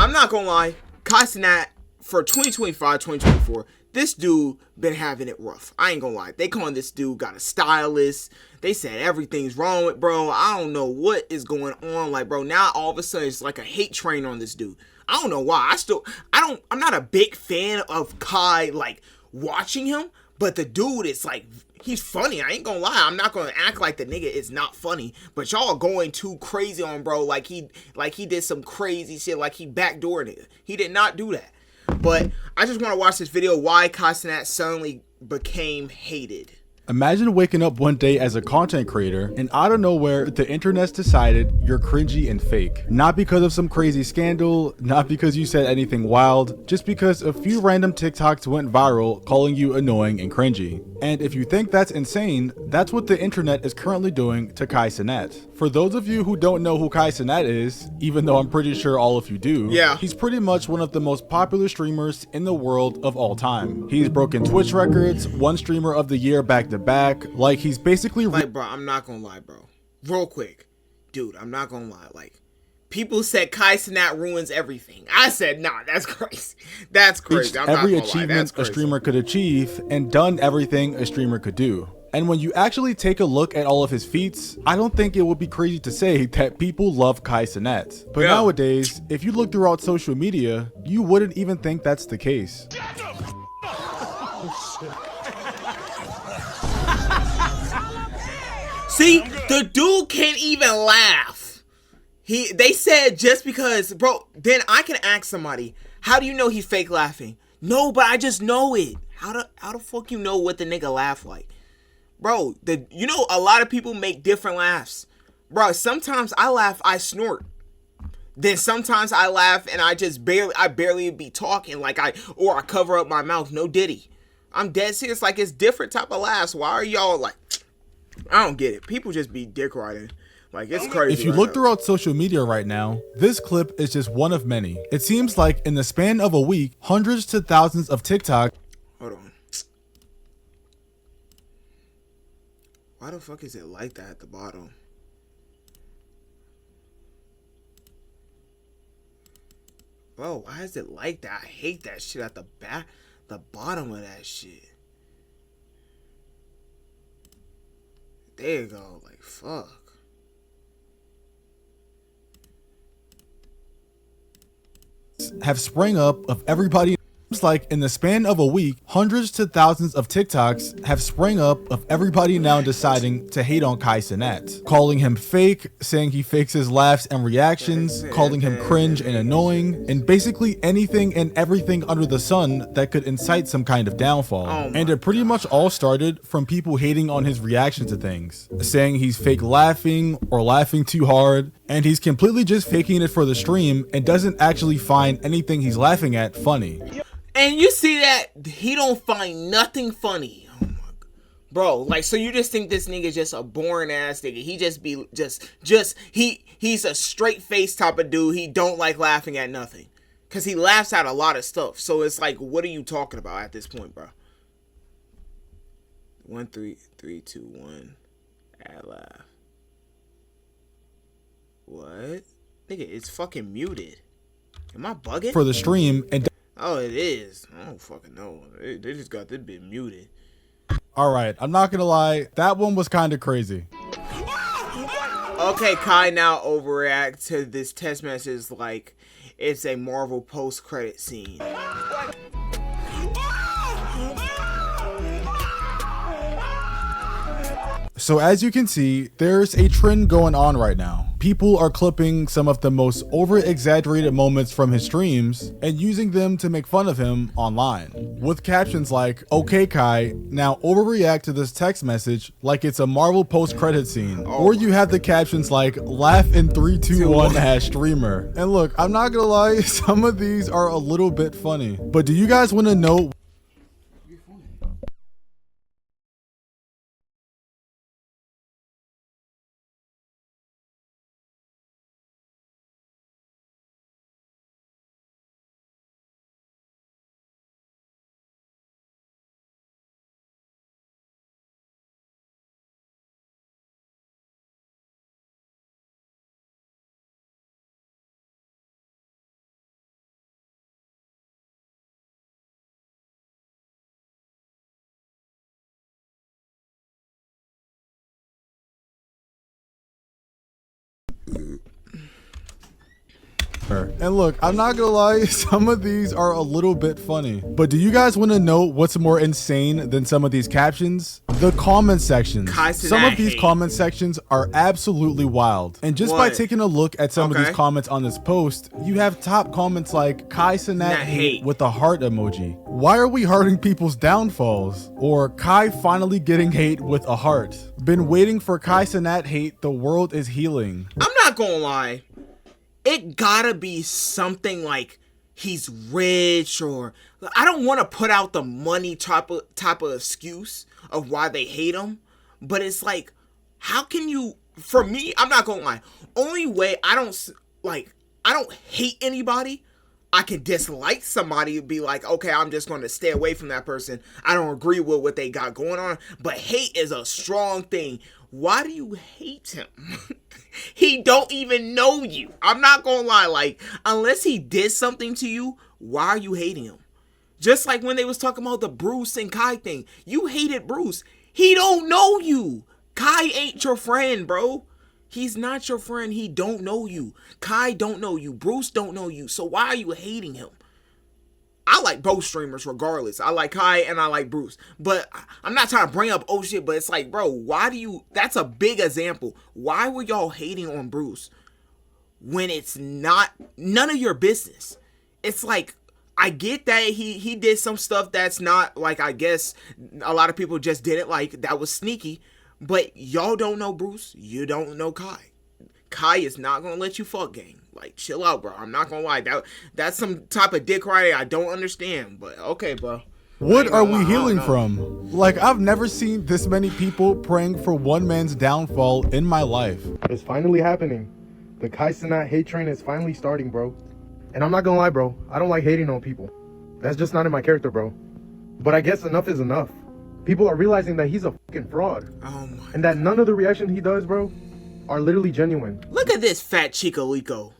I'm not gonna lie, Cenat for 2025, 2024, this dude been having it rough. I ain't gonna lie. They calling this dude got a stylist. They said everything's wrong with bro. I don't know what is going on. Like, bro, now all of a sudden it's like a hate train on this dude. I don't know why. I'm not a big fan of Kai, like, watching him, but the dude is like, he's funny. I ain't gonna lie. I'm not gonna act like the nigga is not funny, but y'all are going too crazy on bro. Like he did some crazy shit. Like he backdoored nigga. He did not do that. But I just want to watch this video why Cenat suddenly became hated. Imagine waking up one day as a content creator and out of nowhere, the internet's decided you're cringy and fake. Not because of some crazy scandal, not because you said anything wild, just because a few random TikToks went viral calling you annoying and cringy. And if you think that's insane, that's what the internet is currently doing to Cenat. For those of you who don't know who Cenat is, even though I'm pretty sure all of you do, yeah, he's pretty much one of the most popular streamers in the world of all time. He's broken Twitch records, won streamer of the year back to back. Like, he's basically like, bro, I'm not gonna lie, bro, real quick, dude, I'm not gonna lie, like, people said Cenat ruins everything. I said, nah, that's crazy. That's crazy. I'm every not gonna lie, achievement a streamer could achieve and done everything a streamer could do. And when you actually take a look at all of his feats, I don't think it would be crazy to say that people love Cenat. But nowadays, if you look throughout social media, you wouldn't even think that's the case. See, the dude can't even laugh. They said just because, bro, then I can ask somebody, how do you know he's fake laughing? No, but I just know it. How the fuck you know what the nigga laugh like? Bro, you know a lot of people make different laughs. Bro, sometimes I laugh, I snort. Then sometimes I laugh and I barely be talking, like I cover up my mouth, no diddy. I'm dead serious, like it's different type of laughs. Why are y'all like, I don't get it. People just be dick riding. Like, it's crazy. If you look throughout social media right now, this clip is just one of many. It seems like in the span of a week, hundreds to thousands of TikTok. Hold on. Why the fuck is it like that at the bottom? Bro, why is it like that? I hate that shit at the bottom of that shit. There you go. Like, fuck. Have sprung up of everybody. It's like in the span of a week, hundreds to thousands of TikToks have sprung up of everybody now deciding to hate on Cenat, calling him fake, saying he fakes his laughs and reactions, calling him cringe and annoying, and basically anything and everything under the sun that could incite some kind of downfall. And it pretty much all started from people hating on his reaction to things, saying he's fake laughing or laughing too hard, and he's completely just faking it for the stream and doesn't actually find anything he's laughing at funny. And you see that he don't find nothing funny. Oh my God. Bro, like, so you just think this nigga just a boring ass nigga. He just be he's a straight face type of dude. He don't like laughing at nothing. Cause he laughs at a lot of stuff. So it's like, what are you talking about at this point, bro? 1 3 3 2 1 add laugh. What? Nigga, it's fucking muted. Am I bugging? For the stream and oh, it is. I don't fucking know. They just got this bit muted. All right, I'm not gonna lie, that one was kind of crazy. Okay, Kai now overreact to this text message like it's a Marvel post-credit scene. So as you can see, there's a trend going on right now. People are clipping some of the most over-exaggerated moments from his streams and using them to make fun of him online, with captions like, "Okay Kai, now overreact to this text message like it's a Marvel post-credit scene." Or you have the captions like, "Laugh in 3 2 1 #streamer." And look, I'm not gonna lie, some of these are a little bit funny, but do you guys want to know And look, I'm not gonna lie, some of these are a little bit funny. But do you guys want to know what's more insane than some of these captions? The comment sections. Some of these comment sections are absolutely wild. And just by taking a look at some of these comments on this post, you have top comments like Kai Cenat hate with a heart emoji. Why are we hearting people's downfalls? Or Kai finally getting hate with a heart. Been waiting for Kai Cenat hate, the world is healing. I'm not gonna lie. It gotta be something like he's rich, or I don't want to put out the money type of excuse of why they hate him, but it's like, how can you? For me, I'm not gonna lie. Only way I don't hate anybody. I can dislike somebody and be like, okay, I'm just going to stay away from that person. I don't agree with what they got going on. But hate is a strong thing. Why do you hate him? He don't even know you. I'm not going to lie. Like, unless he did something to you, why are you hating him? Just like when they was talking about the Bruce and Kai thing. You hated Bruce. He don't know you. Kai ain't your friend, bro. He's not your friend. He don't know you. Kai don't know you. Bruce don't know you. So why are you hating him? I like both streamers regardless. I like Kai and I like Bruce. But I'm not trying to bring up oh shit, but it's like, bro, why do you... That's a big example. Why were y'all hating on Bruce when it's not none of your business? It's like, I get that he did some stuff that's not, like, I guess a lot of people just didn't like. That was sneaky. But y'all don't know Bruce. You don't know Kai. Kai is not going to let you fuck, gang. Like, chill out, bro. I'm not going to lie. That's some type of dick riding I don't understand. But, okay, bro. What are we healing from? Like, I've never seen this many people praying for one man's downfall in my life. It's finally happening. The Kai Cenat hate train is finally starting, bro. And I'm not going to lie, bro. I don't like hating on people. That's just not in my character, bro. But I guess enough is enough. People are realizing that he's a fucking fraud. Oh my. And that none of the reaction he does, bro, are literally genuine. Look at this fat Chicolico.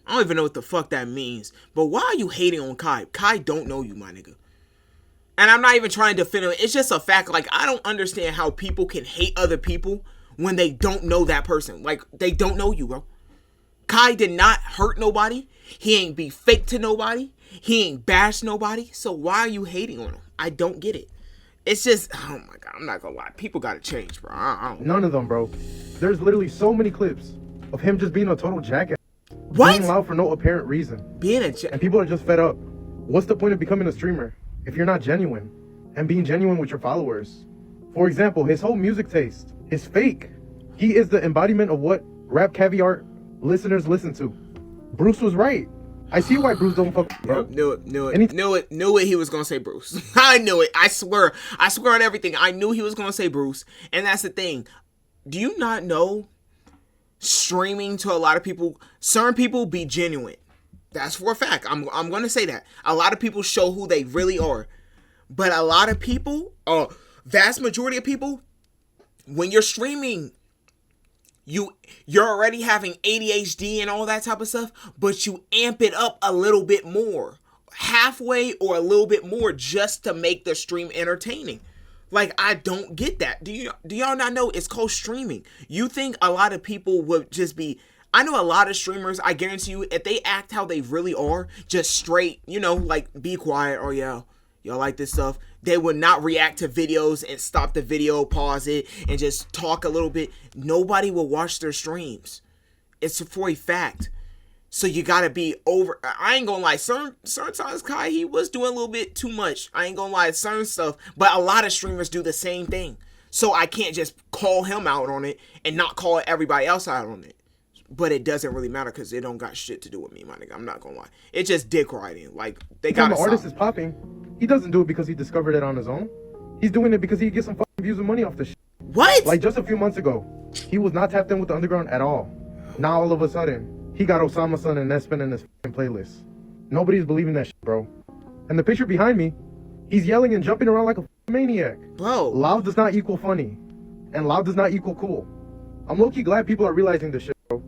I don't even know what the fuck that means. But why are you hating on Kai? Kai don't know you, my nigga. And I'm not even trying to defend him. It's just a fact. Like, I don't understand how people can hate other people when they don't know that person. Like, they don't know you, bro. Kai did not hurt nobody. He ain't be fake to nobody. He ain't bash nobody. So why are you hating on him? I don't get it. It's just, oh my God, I'm not gonna lie. People gotta change, bro. I don't... None of them, bro. There's literally so many clips of him just being a total jackass. What? Being loud for no apparent reason. And people are just fed up. What's the point of becoming a streamer if you're not genuine? And being genuine with your followers? For example, his whole music taste is fake. He is the embodiment of what Rap Caviar listeners listen to. Bruce was right. I see why Bruce don't fuck, bro. Knew it he was gonna say Bruce. I knew it. I swear on everything. I knew he was gonna say Bruce. And that's the thing. Do you not know streaming to a lot of people, certain people be genuine? That's for a fact. I'm gonna say that. A lot of people show who they really are. But a lot of people, vast majority of people, when you're streaming, you're already having ADHD and all that type of stuff, but you amp it up a little bit more, halfway or a little bit more, just to make the stream entertaining. Like, I don't get that. Do y'all not know it's called streaming? You think a lot of people would just be... I know a lot of streamers, I guarantee you, if they act how they really are, just straight, like, be quiet, or yeah, y'all like this stuff, they would not react to videos and stop the video, pause it, and just talk a little bit. Nobody will watch their streams. It's for a fact. So you gotta be over. I ain't gonna lie. Certain times, Kai, he was doing a little bit too much. I ain't gonna lie. Certain stuff. But a lot of streamers do the same thing. So I can't just call him out on it and not call everybody else out on it. But it doesn't really matter because it don't got shit to do with me, my nigga. I'm not gonna lie. It's just dick riding. Like, they got. The artist is popping. He doesn't do it because he discovered it on his own. He's doing it because he gets some fucking views and money off this shit. What? Like, just a few months ago, he was not tapped in with the underground at all. Now all of a sudden, he got Osama's son and Nespin in his fucking playlist. Nobody's believing that shit, bro. And the picture behind me, he's yelling and jumping around like a maniac. Bro. Loud does not equal funny. And loud does not equal cool. I'm low-key glad people are realizing this shit, bro.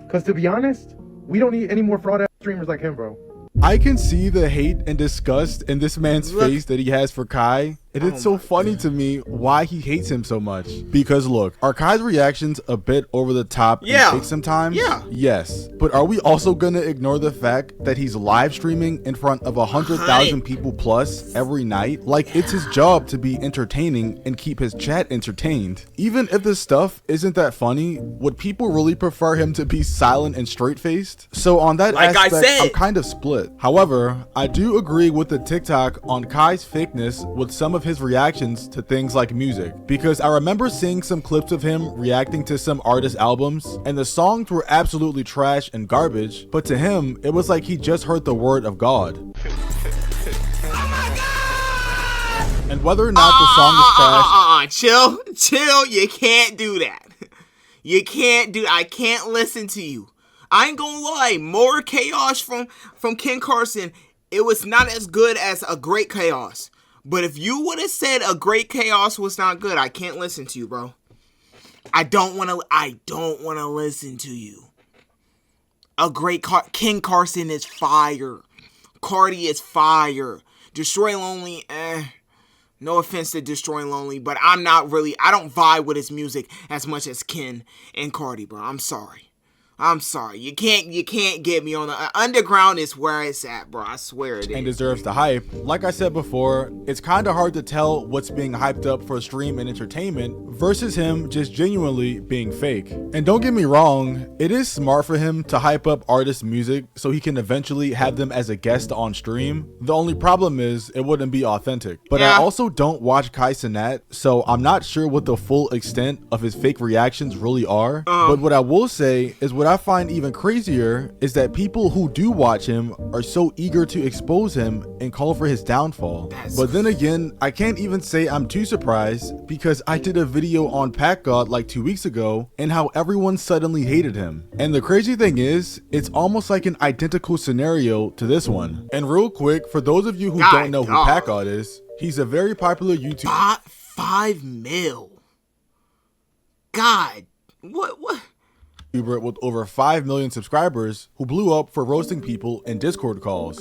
Because to be honest, we don't need any more fraud-ass streamers like him, bro. I can see the hate and disgust in this man's face that he has for Kai. And it's so funny to me why he hates him so much. Because look, are Kai's reactions a bit over the top and fake sometimes? Yeah. Yes. But are we also gonna ignore the fact that he's live streaming in front of 100,000 people plus every night? Like, it's his job to be entertaining and keep his chat entertained. Even if the stuff isn't that funny, would people really prefer him to be silent and straight-faced? So on that aspect, I'm kind of split. However, I do agree with the TikTok on Kai's fakeness with some of his reactions to things like music, because I remember seeing some clips of him reacting to some artist albums, and the songs were absolutely trash and garbage, but to him, it was like he just heard the word of God. And whether or not the song is trash, chill, you can't do that. You can't do, I can't listen to you. I ain't gonna lie, more chaos from Ken Carson, it was not as good as a great chaos. But if you would have said a great chaos was not good, I can't listen to you, bro. I don't want to listen to you. A great Ken Carson is fire. Cardi is fire. Destroy Lonely, no offense to Destroy Lonely, but I don't vibe with his music as much as Ken and Cardi, bro. I'm sorry. You can't get me on the underground is where it's at, bro. I swear it is. And deserves the hype. Like I said before, it's kind of hard to tell what's being hyped up for stream and entertainment versus him just genuinely being fake. And don't get me wrong, it is smart for him to hype up artists' music so he can eventually have them as a guest on stream. The only problem is it wouldn't be authentic. But I also don't watch Kai Cenat, so I'm not sure what the full extent of his fake reactions really are. But what I will say is what I find even crazier is that people who do watch him are so eager to expose him and call for his downfall. But then again, I can't even say I'm too surprised because I did a video on Packgod like 2 weeks ago and how everyone suddenly hated him. And the crazy thing is, it's almost like an identical scenario to this one. And real quick, for those of you who don't know who Packgod is, he's a very popular YouTuber. 5 mil. God, what? With over 5 million subscribers who blew up for roasting people in Discord calls.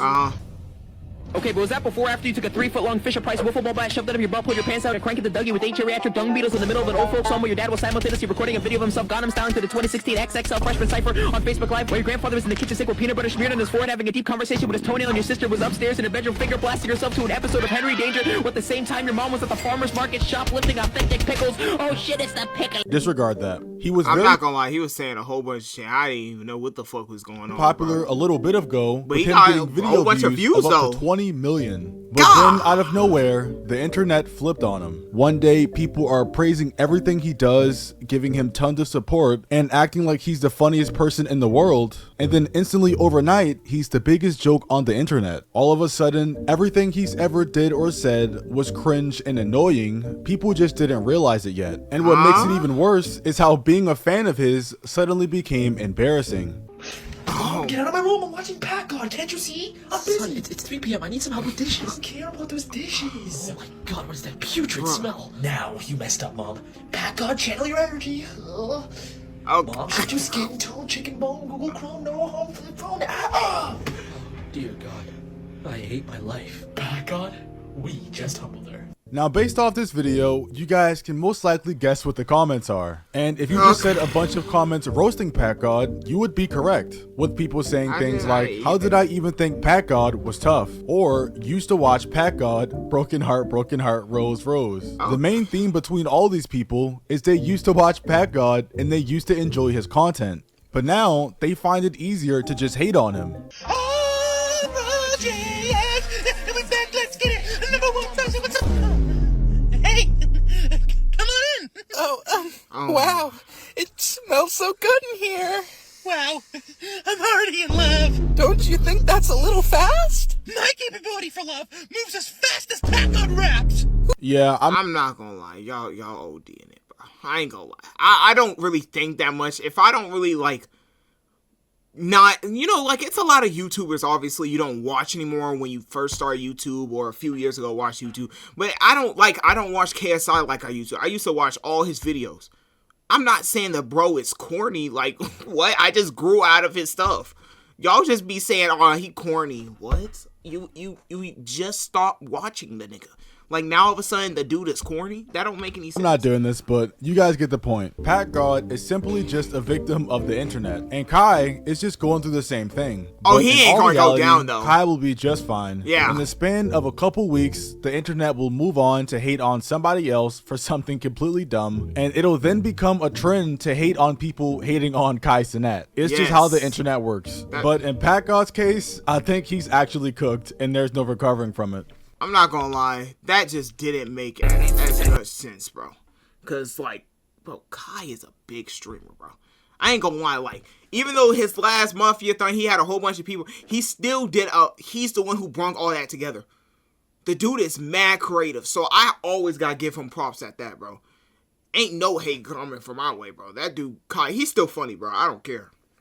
Okay, but was that before or after you took a 3-foot-long Fisher-Price wiffle ball bat, shoved it up your butt, pulled your pants out, and cranked the Dougie with 8 geriatric dung beetles in the middle of an old folks home where your dad was simultaneously recording a video of himself Gangnam styling to the 2016 XXL Freshman Cypher on Facebook Live, where your grandfather was in the kitchen sink with peanut butter smeared on his forehead having a deep conversation with his toenail, and your sister was upstairs in her bedroom finger blasting herself to an episode of Henry Danger, at the same time your mom was at the farmer's market shoplifting authentic pickles. Oh shit, it's the pickle. Disregard that. He was I'm not gonna lie, he was saying a whole bunch of shit. I didn't even know what the fuck was going on. Popular a little bit ago, but with he him got getting a video whole bunch of views of though. Up to 20 million. But then out of nowhere, the internet flipped on him. One day, people are praising everything he does, giving him tons of support, and acting like he's the funniest person in the world. And then instantly overnight, he's the biggest joke on the internet. All of a sudden, everything he's ever did or said was cringe and annoying. People just didn't realize it yet. And what makes it even worse is how being a fan of his suddenly became embarrassing. Get out of my room, I'm watching Packgod, can't you see? I'm busy. Son, it's 3 p.m. I need some help with dishes. I don't care about those dishes. Oh my god, what is that putrid smell? Now, you messed up, Mom. Packgod, channel your energy. Mom, shift your skin tone, chicken bone, Google Chrome, no home for the phone. Dear God, I hate my life. Packgod, we just humbled her. Now, based off this video, you guys can most likely guess what the comments are. And if you just said a bunch of comments roasting Packgod, you would be correct. With people saying things like, how did I even think Packgod was tough? Or, used to watch Packgod, broken heart, rose, rose. The main theme between all these people is they used to watch Packgod and they used to enjoy his content. But now, they find it easier to just hate on him. Wow, it smells so good in here. Wow, I'm already in love. Don't you think that's a little fast? My capability for love moves as fast as Packgod raps. Yeah, I'm not gonna lie, y'all ODing it, bro. I ain't gonna lie. I don't really think that much. If I don't really it's a lot of YouTubers obviously you don't watch anymore when you first start YouTube or a few years ago watch YouTube. But I don't watch KSI like I used to. I used to watch all his videos. I'm not saying the bro is corny, like what? I just grew out of his stuff. Y'all just be saying, oh, he corny. What? You just stopped watching the nigga. Like, now all of a sudden, the dude is corny? That don't make any sense. I'm not doing this, but you guys get the point. Packgod is simply just a victim of the internet, and Kai is just going through the same thing. Oh, But he in ain't all gonna go reality, down, though. Kai will be just fine. Yeah. In the span of a couple weeks, the internet will move on to hate on somebody else for something completely dumb, and it'll then become a trend to hate on people hating on Kai Cenat. It's just how the internet works. But in Packgod's case, I think he's actually cooked, and there's no recovering from it. I'm not gonna lie, that just didn't make as much sense, bro. Cause like, bro, Kai is a big streamer, bro. I ain't gonna lie, like, even though his last Mafia thing, he had a whole bunch of people, he still did, he's the one who brung all that together. The dude is mad creative, so I always gotta give him props at that, bro. Ain't no hate coming from my way, bro. That dude, Kai, he's still funny, bro. I don't care.